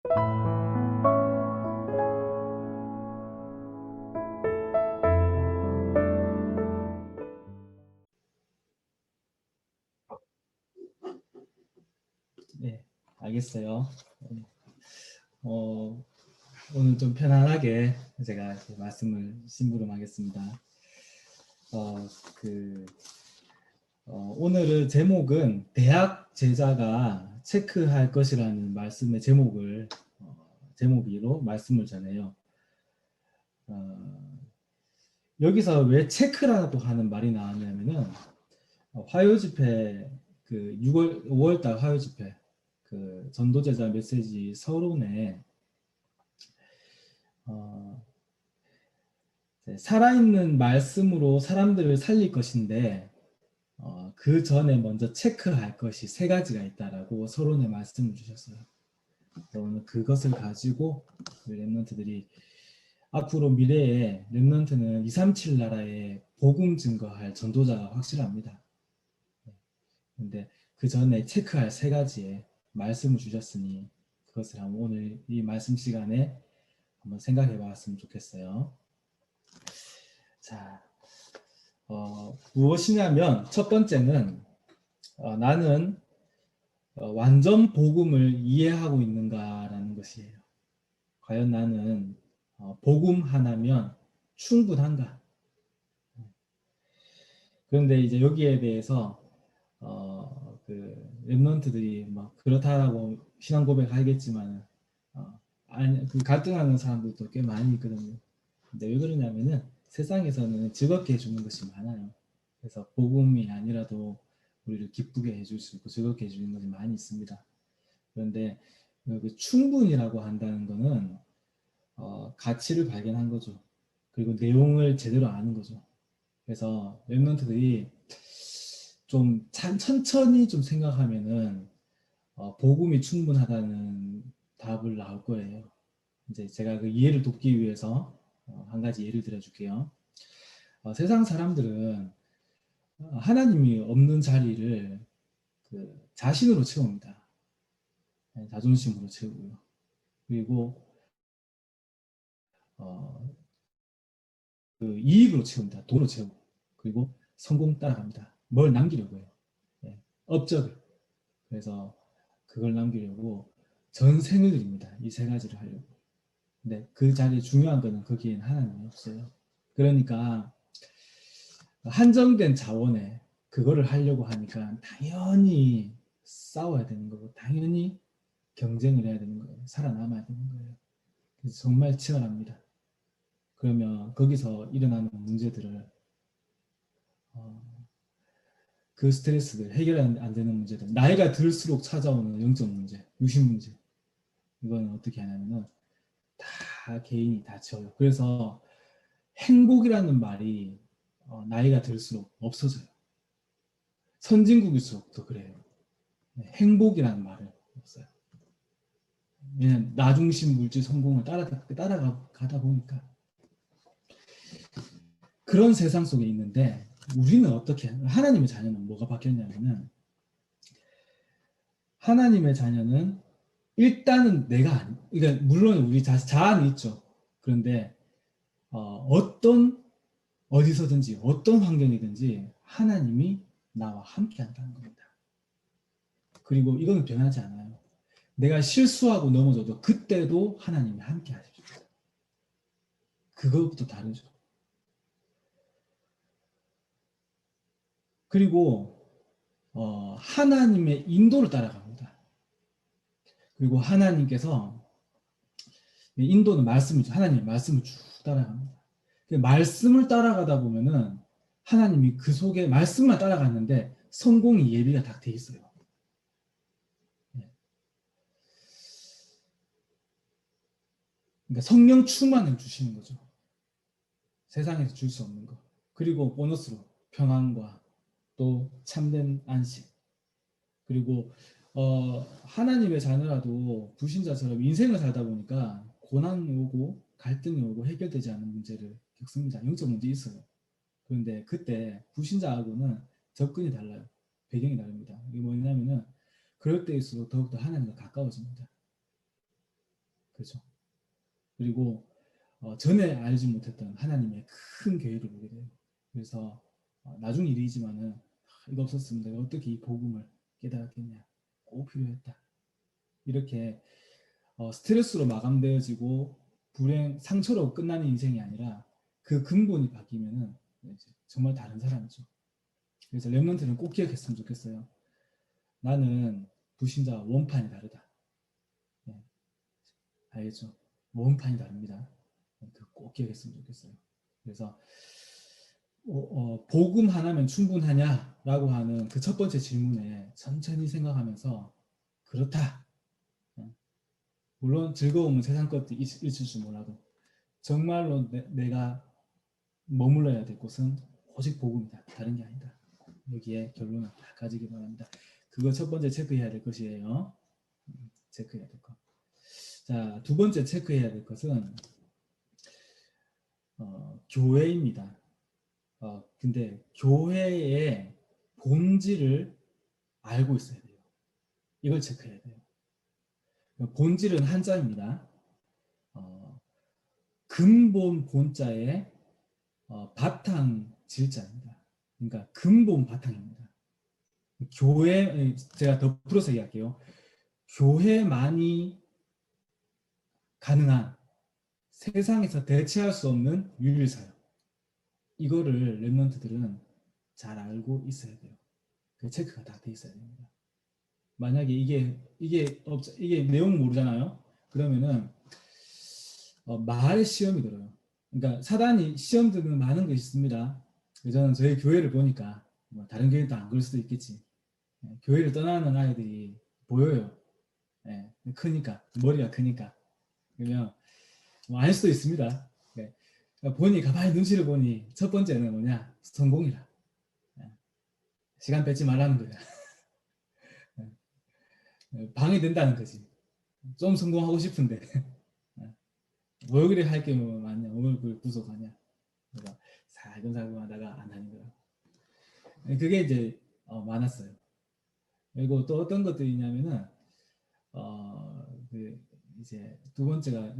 네, 알겠어요. 네. 오늘 좀 편안하게 제가 말씀을 심부름하겠습니다. 어, 그, 오늘의 제목은 대학 제자가 체크할 것이라는 말씀의 제목으로 말씀을 전해요. 여기서 왜 체크라고 하는 말이 나왔냐면은 화요 집회 그 5월달 화요 집회 그 전도제자 메시지 서론에 살아있는 말씀으로 사람들을 살릴 것인데 그 전에 먼저 체크할 것이 세 가지가 있다라고 서론에 말씀을 주셨어요. 오늘 그것을 가지고 렘넌트들이 앞으로 미래에 렘넌트는 237 나라에 복음 증거할 전도자가 확실합니다. 근데 그 전에 체크할 세 가지의 말씀을 주셨으니 그것을 한번 오늘 이 말씀 시간에 한번 생각해 봤으면 좋겠어요. 자, 무엇이냐면 첫 번째는 나는 완전 복음을 이해하고 있는가라는 것이에요. 과연 나는 복음 하나면 충분한가? 그런데 이제 여기에 대해서 렘넌트들이 막 그렇다라고 신앙 고백하겠지만 아니, 그 갈등하는 사람들도 꽤 많이 있거든요. 근데 왜 그러냐면은 세상에서는 즐겁게 해주는 것이 많아요. 그래서 복음이 아니라도 우리를 기쁘게 해줄 수 있고 즐겁게 해주는 것이 많이 있습니다. 그런데 그 충분이라고 한다는 것은 가치를 발견한 거죠. 그리고 내용을 제대로 아는 거죠. 그래서 랩런트들이 좀 천천히 좀 생각하면은 복음이 충분하다는 답을 나올 거예요. 이제 제가 그 이해를 돕기 위해서 한 가지 예를 들어줄게요. 세상 사람들은 하나님이 없는 자리를 그 자신으로 채웁니다. 자존심으로 채우고요. 그리고 그 이익으로 채웁니다. 돈으로 채우고 그리고 성공 따라갑니다. 뭘 남기려고 해요. 업적을. 그래서 그걸 남기려고 전생을 드립니다. 이 세 가지를 하려고. 근데 그 자리에 중요한 거는 거기에는 하나님이 없어요. 그러니까 한정된 자원에 그거를 하려고 하니까 당연히 싸워야 되는 거고 당연히 경쟁을 해야 되는 거예요. 살아남아야 되는 거예요. 그래서 정말 치열합니다. 그러면 거기서 일어나는 문제들을 그 스트레스들 해결 안 되는 문제들 나이가 들수록 찾아오는 영적 문제, 유심 문제 이거는 어떻게 하냐면은 다 개인이 다 지어요. 그래서 행복이라는 말이 나이가 들수록 없어져요. 선진국일수록 더 그래요. 행복이라는 말을 없어요. 왜냐면 나중심 물질 성공을 따라가다 보니까 그런 세상 속에 있는데 우리는 어떻게 하나님의 자녀는 뭐가 바뀌었냐면은 하나님의 자녀는 일단은 내가 아니 그러니까 물론 우리 자아는 있죠. 그런데 어디서든지 어떤 환경이든지 하나님이 나와 함께 한다는 겁니다. 그리고 이거는 변하지 않아요. 내가 실수하고 넘어져도 그때도 하나님이 함께 하십니다. 그것부터 다르죠. 그리고 하나님의 인도를 따라갑니다. 그리고 하나님께서 인도는 하나님의 말씀을 쭉 따라갑니다. 말씀을 따라가다 보면은 하나님이 그 속에 말씀만 따라갔는데 성공이 예비가 다 돼 있어요. 그러니까 성령 충만을 주시는 거죠. 세상에서 줄 수 없는 거. 그리고 보너스로 평안과 또 참된 안식. 그리고 하나님의 자녀라도 불신자처럼 인생을 살다 보니까 고난이 오고 갈등이 오고 해결되지 않는 문제를 겪습니다. 영적 문제 있어요. 그런데 그때 불신자하고는 접근이 달라요. 배경이 다릅니다. 이게 뭐냐면은 그럴 때일수록 더욱더 하나님과 가까워집니다. 그렇죠. 그리고 전에 알지 못했던 하나님의 큰 계획을 보게 돼요. 그래서 나중 일이지만은 이거 없었으면 내가 어떻게 이 복음을 깨달았겠냐. 꼭 필요했다. 이렇게 스트레스로 마감되어지고 불행, 상처로 끝나는 인생이 아니라 그 근본이 바뀌면은 이제 정말 다른 사람이죠. 그래서 렘넌트는 꼭 기억했으면 좋겠어요. 나는 불신자와 원판이 다르다. 네, 알겠죠? 원판이 다릅니다. 꼭 기억했으면 좋겠어요. 그래서 복음 하나면 충분하냐라고 하는 그 첫 번째 질문에 천천히 생각하면서 그렇다. 물론 즐거움은 세상 것들이 있을 줄 몰라도 정말로 내가 머물러야 될 곳은 오직 복음이다. 다른 게 아니다. 여기에 결론을 다 가지기 바랍니다. 그거 첫 번째 체크해야 될 것이에요. 체크해야 될 것. 자, 두 번째 체크해야 될 것은 교회입니다. 근데 교회의 본질을 알고 있어야 돼요. 이걸 체크해야 돼요. 본질은 한자입니다. 근본 본자의 바탕 질자입니다. 그러니까 근본 바탕입니다. 교회, 제가 더 풀어서 얘기할게요. 교회만이 가능한 세상에서 대체할 수 없는 유일사역. 이거를 렘넌트들은 잘 알고 있어야 돼요. 그 체크가 다 돼 있어야 됩니다. 만약에 이게 내용 모르잖아요. 그러면은 말 시험이 들어요. 그러니까 사단이 시험 드는 많은 것이 있습니다. 저는 저희 교회를 보니까 뭐 다른 교회도 안 그럴 수도 있겠지. 교회를 떠나는 아이들이 보여요. 네, 크니까 머리가 크니까 그러면 뭐알 수도 있습니다. 네. 보니 가만히 눈치를 보니 첫 번째는 뭐냐 성공이라. 네. 시간 뺏지 말라는 거야. 네. 방해된다는 거지. 좀 성공하고 싶은데 뭘 그래 할 게 뭐 많냐, 뭘 그래 구속하냐. 그래서 살금살금 하다가 안 하는 거야. 그게 이제 많았어요. 그리고 또 어떤 것들이 있냐면은 그 이제 두 번째가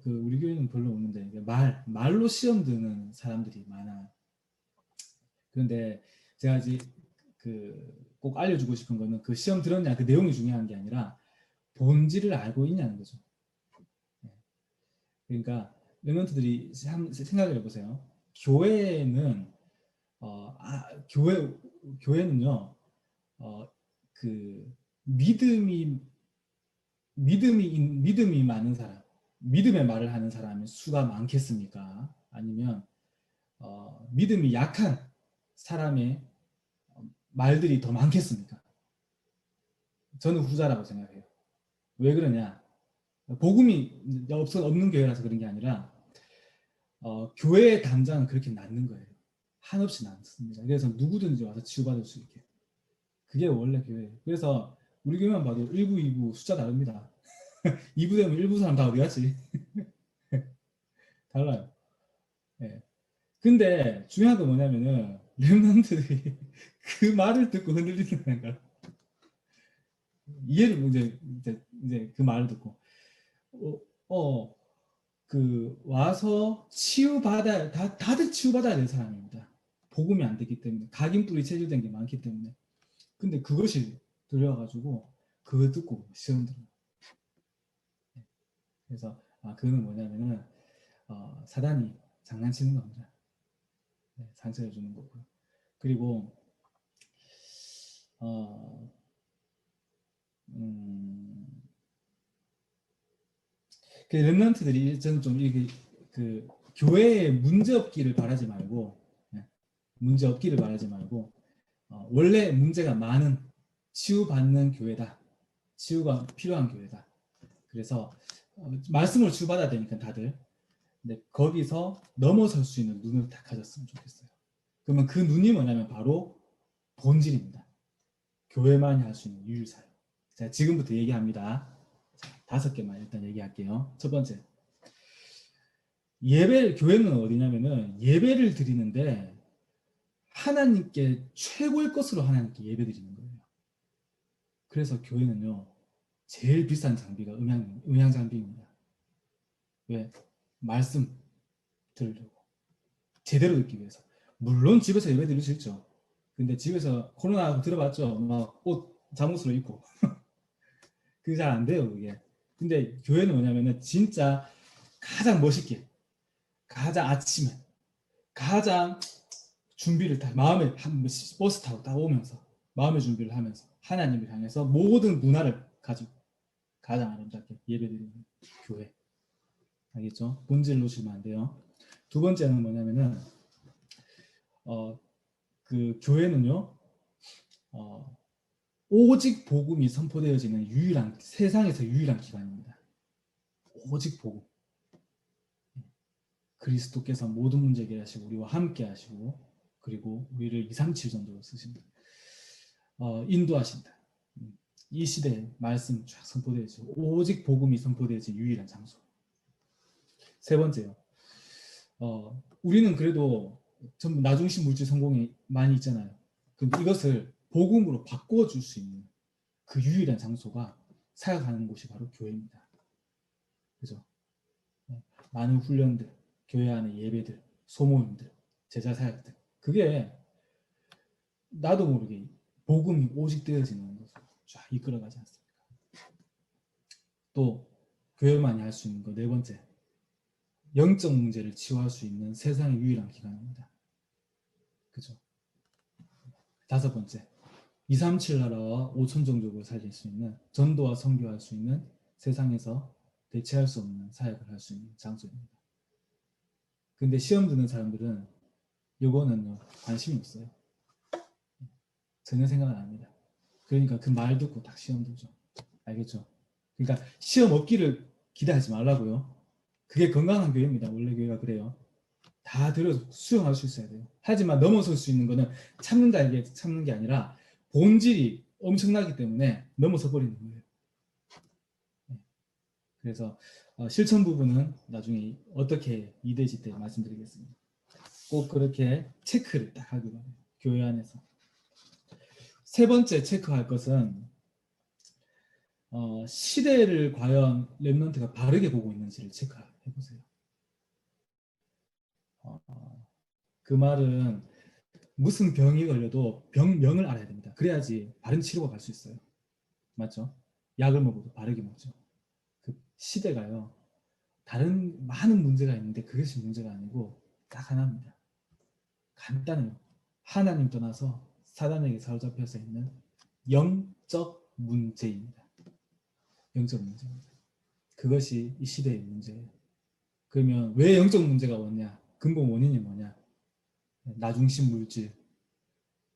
그 우리 교회는 별로 없는데 말로 시험 드는 사람들이 많아. 그런데 제가 이제 그 꼭 알려주고 싶은 거는 그 시험 들었냐 그 내용이 중요한 게 아니라 본질을 알고 있냐는 거죠. 그러니까 렘넌트들이 생각을 해보세요. 교회는 교회는요 그 믿음이 많은 사람, 믿음의 말을 하는 사람의 수가 많겠습니까? 아니면 믿음이 약한 사람의 말들이 더 많겠습니까? 저는 후자라고 생각해요. 왜 그러냐? 복음이 없는 교회라서 그런 게 아니라 교회의 담장은 그렇게 낳는 거예요. 한없이 낳습니다. 그래서 누구든지 와서 치유받을 수 있게. 그게 원래 교회예요. 그래서 우리 교회만 봐도 1부, 2부 숫자 다릅니다. 2부 되면 1부 사람 다 어디 갔지? 달라요. 네. 근데 중요한 건 뭐냐면은 렘넌트들이 그 말을 듣고 흔들리는 거야. 이해를 이제 그 말을 듣고 어, 어, 그 와서 치유받아야 다들 치유받아야 되는 사람입니다. 복음이 안 되기 때문에 각인뿔이 체질된 게 많기 때문에. 근데 그것이 들려가지고 그거 듣고 시험 들어요. 그래서 그거는 뭐냐면은 사단이 장난치는 겁니다. 네, 상처를 주는 거고요. 그리고 그 렘넌트들이 저는 좀 이게 그 교회에 문제 없기를 바라지 말고 문제 없기를 바라지 말고 원래 문제가 많은 치유받는 교회다. 치유가 필요한 교회다. 그래서 말씀을 치유받아야 되니까 다들 근데 거기서 넘어설 수 있는 눈을 딱 가졌으면 좋겠어요. 그러면 그 눈이 뭐냐면 바로 본질입니다. 교회만이 할 수 있는 유일사역. 자, 지금부터 얘기합니다. 자, 5개만 일단 얘기할게요. 첫 번째, 교회는 어디냐면은 예배를 드리는데 하나님께 최고의 것으로 하나님께 예배 드리는 거예요. 그래서 교회는요 제일 비싼 장비가 음향 장비입니다. 왜? 말씀 들으려고. 제대로 듣기 위해서. 물론 집에서 예배 드릴 수 있죠. 근데 집에서 코로나 들어봤죠? 막 옷 잠옷으로 입고. 그게 잘 안 돼요, 그게. 근데 교회는 뭐냐면은 진짜 가장 멋있게, 가장 아침에, 가장 준비를 다 마음에 버스 타고 딱 오면서 마음의 준비를 하면서 하나님을 향해서 모든 문화를 가지고 가장 아름답게 예배드리는 교회. 알겠죠? 본질 놓치면 안 돼요. 두 번째는 뭐냐면은 그 교회는요 어, 오직 복음이 선포되어지는 유일한 세상에서 유일한 기관입니다. 오직 복음. 그리스도께서 모든 문제 해결하시고 우리와 함께 하시고 그리고 우리를 237 정도로 쓰십니다. 인도하신다. 이 시대에 말씀 쫙 선포되어지고 오직 복음이 선포되어진 유일한 장소. 세 번째요. 우리는 그래도 전부 나중심 물질 성공이 많이 있잖아요. 근데 이것을 복음으로 바꿔줄 수 있는 그 유일한 장소가 사역하는 곳이 바로 교회입니다. 그죠? 많은 훈련들, 교회 안의 예배들, 소모임들, 제자 사역들. 그게 나도 모르게 복음이 오직 되어지는 것으로 쫙 이끌어가지 않습니까? 또 교회만이 할 수 있는 거 네 번째. 영적 문제를 치유할 수 있는 세상의 유일한 기관입니다. 그죠? 다섯 번째. 237 나라와 5천 종족을 살릴 수 있는 전도와 선교할 수 있는 세상에서 대체할 수 없는 사역을 할 수 있는 장소입니다. 근데 시험 드는 사람들은 이거는요 관심이 없어요. 전혀 생각 안 합니다. 그러니까 그 말 듣고 딱 시험 들죠. 알겠죠? 그러니까 시험 없기를 기대하지 말라고요. 그게 건강한 교회입니다. 원래 교회가 그래요. 다 들어서 수용할 수 있어야 돼요. 하지만 넘어설 수 있는 거는 참는다 이게 참는 게 아니라 본질이 엄청나기 때문에 넘어서 버리는 거예요. 그래서 실천 부분은 나중에 어떻게 이대지 때 말씀드리겠습니다. 꼭 그렇게 체크를 딱 하기 바라요. 교회 안에서. 세 번째 체크할 것은 시대를 과연 랩런트가 바르게 보고 있는지를 체크해 보세요. 그 말은 무슨 병이 걸려도 병명을 알아야 됩니다. 그래야지 바른 치료가 갈 수 있어요. 맞죠? 약을 먹어도 바르게 먹죠. 그 시대가요. 다른 많은 문제가 있는데 그것이 문제가 아니고 딱 하나입니다. 간단해요. 하나님 떠나서 사단에게 사로잡혀서 있는 영적 문제입니다. 영적 문제입니다. 그것이 이 시대의 문제예요. 그러면 왜 영적 문제가 왔냐? 근본 원인이 뭐냐? 나중심 물질,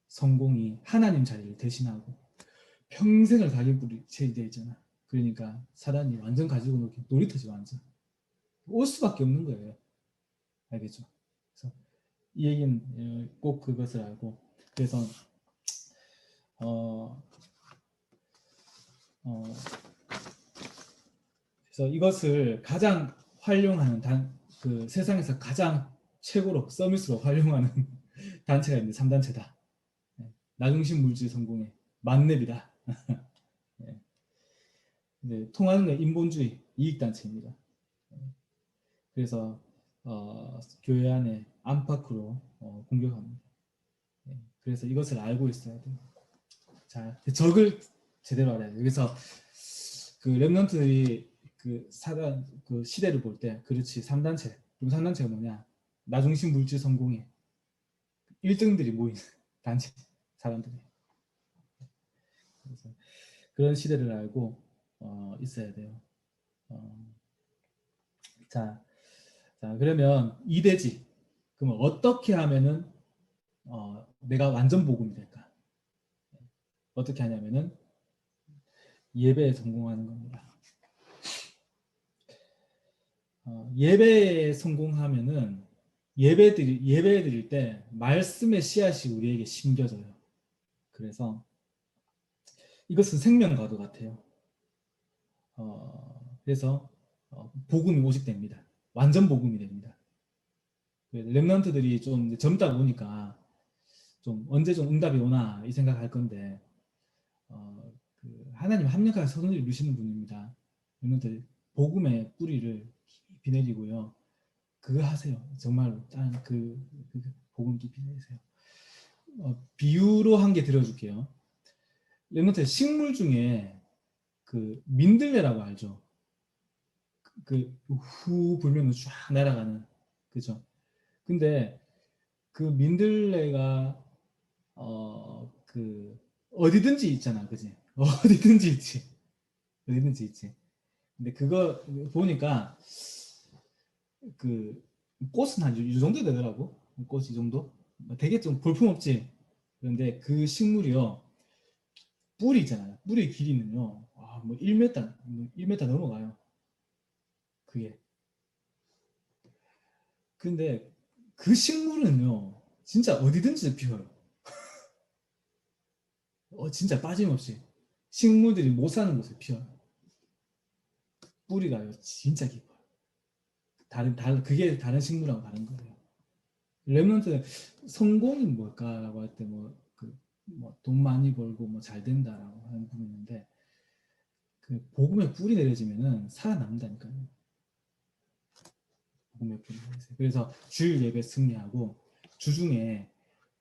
성공이 하나님 자리를 대신하고 평생을 가게 되어 있잖아. 그러니까 사단이 완전 가지고 놀기 놀이터지 완전. 올 수밖에 없는 거예요. 알겠죠? 그래서 이 얘기는 꼭 그것을 알고 그래서 어, 어, 그래서 이것을 가장 활용하는 그 세상에서 가장 최고로 서밋으로 활용하는 단체가 있는데 3단체다. 나중심 물질 성공의 만렙이다. 네, 통하는 건 인본주의 이익단체입니다. 그래서 교회 안에 안팎으로 공격합니다. 그래서 이것을 알고 있어야 돼요. 자, 적을 제대로 알아야 돼요. 그래서 그 랩런트들이 그 사단 그 시대를 볼 때 그렇지 3단체 그리고 3단체가 뭐냐 나중심 물질 성공의 1등들이 모인 단체 사람들이 그래서 그런 시대를 알고 있어야 돼요. 자, 그러면 이대지 그러면 어떻게 하면은 내가 완전 복음이 될까? 어떻게 하냐면은 예배에 성공하는 겁니다. 예배에 성공하면은 예배 드릴 때 말씀의 씨앗이 우리에게 심겨져요. 그래서 이것은 생명과도 같아요. 그래서 복음이 오직됩니다. 완전 복음이 됩니다. 렘넌트들이 좀 젊다 보니까 좀 언제 좀 응답이 오나 이 생각할 건데 하나님 합력하게 선을 이루시는 분입니다. 렘넌트 복음의 뿌리를 깊이 비 내리고요. 그거 하세요. 정말로 그 복음 깊이 내세요. 비유로 한 개 들어줄게요. 랩런트 식물 중에 그 민들레라고 알죠? 그 후 불면 쫙 날아가는, 그죠? 근데 그 민들레가 그 어디든지 있잖아, 그지? 어디든지 있지, 어디든지 있지. 근데 그거 보니까 그 꽃은 한 이 정도 되더라고. 꽃 이 정도. 되게 좀 볼품 없지. 그런데 그 식물이요, 뿌리 있잖아요. 뿌리 길이는요, 뭐 1m, 1m 넘어가요. 그게. 근데 그 식물은요, 진짜 어디든지 피어요. 진짜 빠짐없이. 식물들이 못 사는 곳에 피어요. 뿌리가요, 진짜 깊어요. 그게 다른 식물하고 다른 거예요. 랩런트 성공이 뭘까라고 할 때 돈 많이 벌고 뭐 잘 된다라고 하는 부분인데, 그 복음의 뿌리 내려지면은 살아남는다니까요. 복음의 뿌리 내려지면. 그래서 주일 예배 승리하고 주중에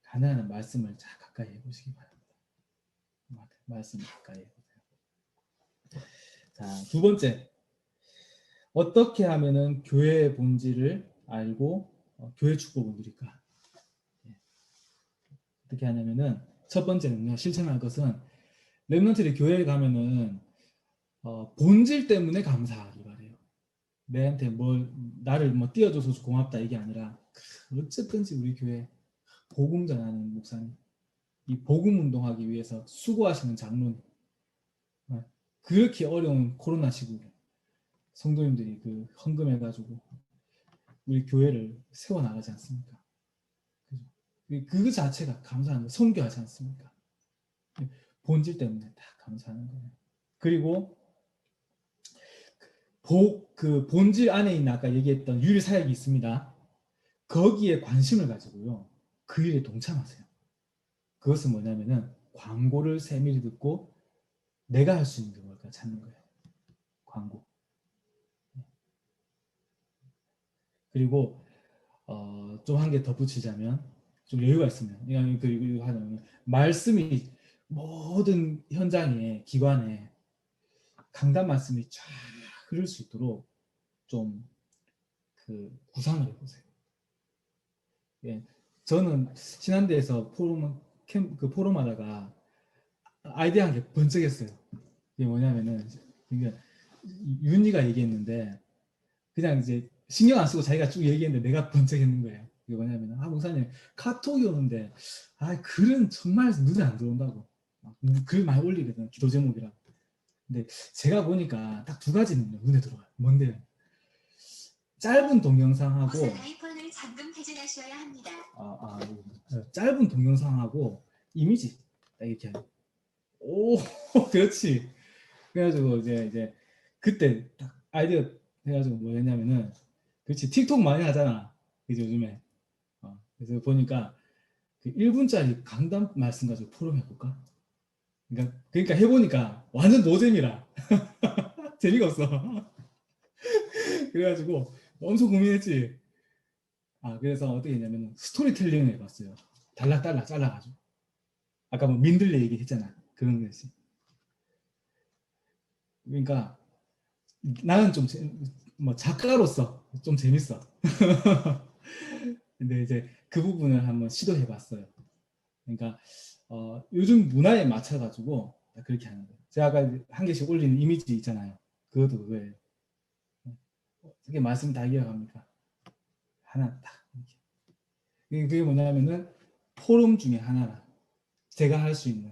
가난한 말씀을 자 가까이 해보시기 바랍니다. 말씀 가까이 해보세요. 자, 두 번째, 어떻게 하면은 교회의 본질을 알고 교회 축복을 누릴까? 예. 어떻게 하냐면은 첫 번째는요, 실천할 것은 랩런트들이 교회에 가면은 본질 때문에 감사하기 바래요. 내한테 나를 띄워줘서 고맙다 이게 아니라, 어쨌든지 우리 교회 복음 전하는 목사님, 이 복음 운동하기 위해서 수고하시는 장로님, 그렇게 어려운 코로나 시국에 성도님들이 그 헌금해가지고 우리 교회를 세워나가지 않습니까? 그죠? 그 자체가 감사한 거, 선교하지 않습니까? 본질 때문에 다 감사하는 거예요. 그리고 그 본질 안에 있는 아까 얘기했던 유일 사역이 있습니다. 거기에 관심을 가지고요, 그 일에 동참하세요. 그것은 뭐냐면은 광고를 세밀히 듣고 내가 할 수 있는 게 뭘까 찾는 거예요. 광고. 그리고 좀 한 개 덧붙이자면, 좀 여유가 있으면, 이거 하자면, 말씀이 모든 현장에, 기관에 강단 말씀이 쫙 흐를 수 있도록 좀 그 구상을 해보세요. 예, 저는 신한대에서 그 포럼 하다가 아이디어 한 개 번쩍했어요. 이게 뭐냐면은, 그러니까 윤희가 얘기했는데 그냥 이제 신경 안 쓰고 자기가 쭉 얘기했는데 내가 번쩍했는 거예요. 이게 뭐냐면, 목사님 카톡이 오는데 글은 정말 눈에 안 들어온다고. 글 많이 올리거든, 기도 제목이라. 근데 제가 보니까 딱 두 가지는 눈에 들어와요. 뭔데요? 짧은 동영상하고 아이폰을 잠금 회전하셔야 합니다. 짧은 동영상하고 이미지 딱 이렇게 하는. 오 그렇지. 그래가지고 이제 그때 딱 아이디어 해가지고 뭐 했냐면은, 그렇지, 틱톡 많이 하잖아 그지 요즘에. 그래서 보니까 그 1분짜리 강단 말씀 가지고 포럼 해볼까. 그러니까 해보니까 완전 노잼이라 재미가 없어. 그래가지고 엄청 고민했지. 그래서 어떻게 했냐면 스토리텔링을 해봤어요. 달락달락 잘라가지고. 아까 뭐 민들레 얘기했잖아, 그런 거지. 그러니까 나는 좀 작가로서 좀 재밌어. 근데 이제 그 부분을 한번 시도해봤어요. 그러니까 요즘 문화에 맞춰가지고 그렇게 하는 거예요. 제가 아까 한 개씩 올리는 이미지 있잖아요. 그것도 그거예요. 어떻게 말씀 다 이어갑니까? 하나 딱 이렇게. 그게 뭐냐면은 포럼 중에 하나라. 제가 할 수 있는.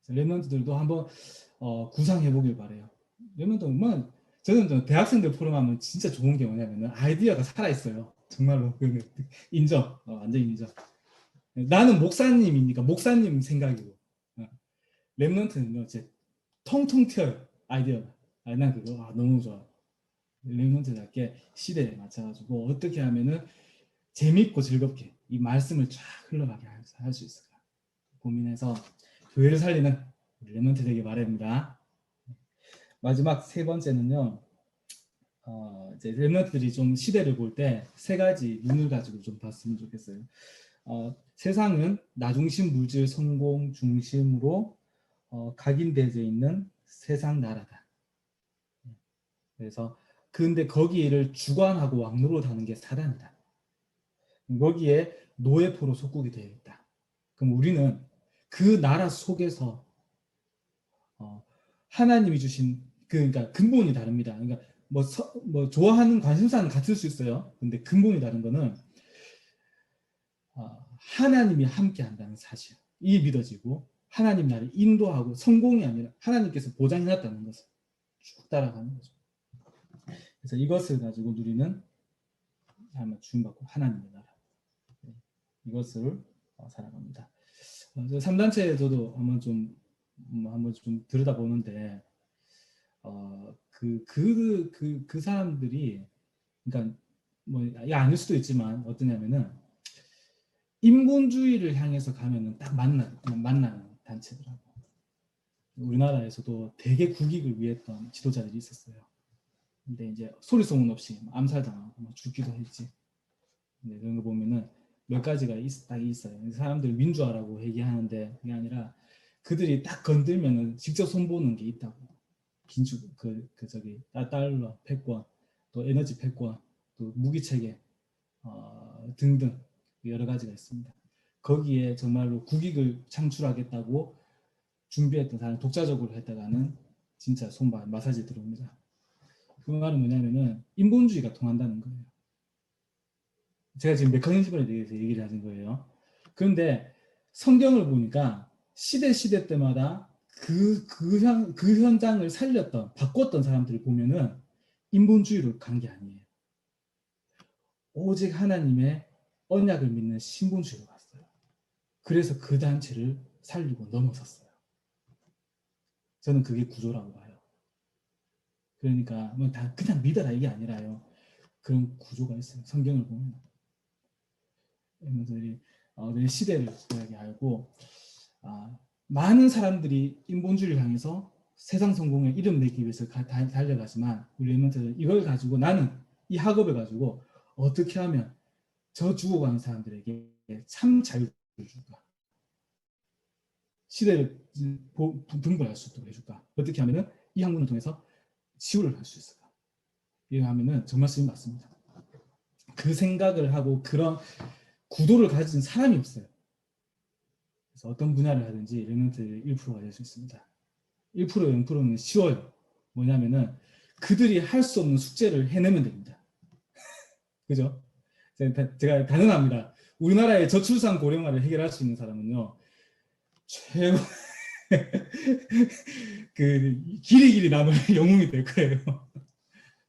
랩런트들도 한번 구상해 보길 바래요. 랩런트 저는 대학생들 포럼 하면 진짜 좋은 게 뭐냐면은 아이디어가 살아 있어요. 정말로. 인정. 완전 인정. 나는 목사님이니까 목사님 생각이고, 랩런트는요, 이제 통통 튀어요, 아이디어가. 난 그거 너무 좋아. 랩런트답게 시대에 맞춰가지고 어떻게 하면은 재밌고 즐겁게 이 말씀을 쫙 흘러가게 할 수 있을까 고민해서 교회를 살리는 랩런트 되길 바랍니다. 마지막 세 번째는요, 이제 랩런트들이 좀 시대를 볼 때 세 가지 눈을 가지고 좀 봤으면 좋겠어요. 세상은 나 중심 물질 성공 중심으로 각인되어 있는 세상 나라다. 그래서 근데 거기를 주관하고 왕노릇하는 게 사단이다. 거기에 노예포로 속국이 되어 있다. 그럼 우리는 그 나라 속에서 하나님이 주신 그러니까 근본이 다릅니다. 그러니까 뭐 좋아하는 관심사는 같을 수 있어요. 근데 근본이 다른 거는 하나님이 함께 한다는 사실. 이 믿어지고 하나님 나를 인도하고 성공이 아니라 하나님께서 보장해놨다는 것을 쭉 따라가는 거죠. 그래서 이것을 가지고 누리는 삶을 주님받고 하나님의 나라. 이것을 살아갑니다. 3단체에서도 한번 좀 들여다보는데 그 사람들이 그러니까 뭐 아닐 수도 있지만 어떠냐면은 인본주의를 향해서 가면은 딱 만나는 단체더라고. 우리나라에서도 되게 국익을 위했던 지도자들이 있었어요. 근데 이제 소리 소문 없이 암살당하고 죽기도 했지. 근데 그런 거 보면은 몇 가지가 딱 있어요. 사람들 민주화라고 얘기하는데 그게 아니라 그들이 딱 건들면은 직접 손보는 게 있다고. 긴축 달러 패권, 또 에너지 패권, 또 무기 체계 등등 여러 가지가 있습니다. 거기에 정말로 국익을 창출하겠다고 준비했던 사람 독자적으로 했다가는 진짜 손발 마사지 들어옵니다. 그 말은 뭐냐면은 인본주의가 통한다는 거예요. 제가 지금 메커니즘에 대해서 얘기를 하는 거예요. 그런데 성경을 보니까 시대 때마다 그 현장을 바꿨던 사람들을 보면은 인본주의로 간 게 아니에요. 오직 하나님의 언약을 믿는 신본주의로 갔어요. 그래서 그 단체를 살리고 넘어섰어요. 저는 그게 구조라고 봐요. 그러니까 뭐 다 그냥 믿어라 이게 아니라요. 그런 구조가 있어요. 성경을 보면. 여러분들이 내 시대를 이야기하고 많은 사람들이 인본주의를 향해서 세상 성공에 이름 내기 위해서 달려가지만 우리 랩런트들은 이걸 가지고 나는 이 학업을 가지고 어떻게 하면 저 죽어가는 사람들에게 참 자유를 줄까? 시대를 분별할 수 있도록 해줄까? 어떻게 하면 이 학문을 통해서 치유를 할 수 있을까? 이거 하면은 정말 쓰임 맞습니다. 그 생각을 하고 그런 구도를 가진 사람이 없어요. 그래서 어떤 분야를 하든지 랩런트 1%가 될 수 있습니다. 1% 0%는 쉬워요. 뭐냐면은 그들이 할 수 없는 숙제를 해내면 됩니다. 그죠? 제가 단언합니다. 우리나라의 저출산 고령화를 해결할 수 있는 사람은요. 최고 그 길이 남을 영웅이 될 거예요.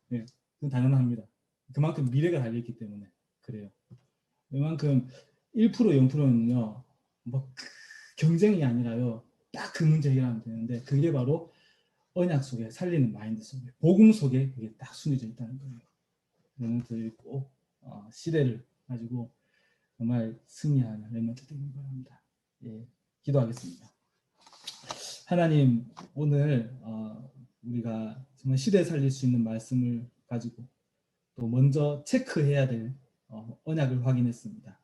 네, 그건 단언합니다. 그만큼 미래가 달려있기 때문에 그래요. 그만큼 1% 0%는요. 뭐 경쟁이 아니라요. 딱 그 문제 해결하면 되는데 그게 바로 언약 속에 살리는 마인드 속에 복음 속에 그게 딱 숨겨져 있다는 거예요. 랩런트들이 꼭 시대를 가지고 정말 승리하는 랩런트 되는 바랍니다. 예, 기도하겠습니다. 하나님 오늘 우리가 정말 시대에 살릴 수 있는 말씀을 가지고 또 먼저 체크해야 될 언약을 확인했습니다.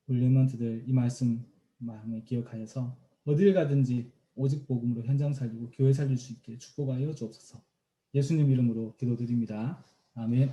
우리 랩런트들 이 말씀 마음에 기억하여서 어딜 가든지 오직 복음으로 현장 살리고 교회 살릴 수 있게 축복하여 주옵소서. 예수님 이름으로 기도드립니다. 아멘.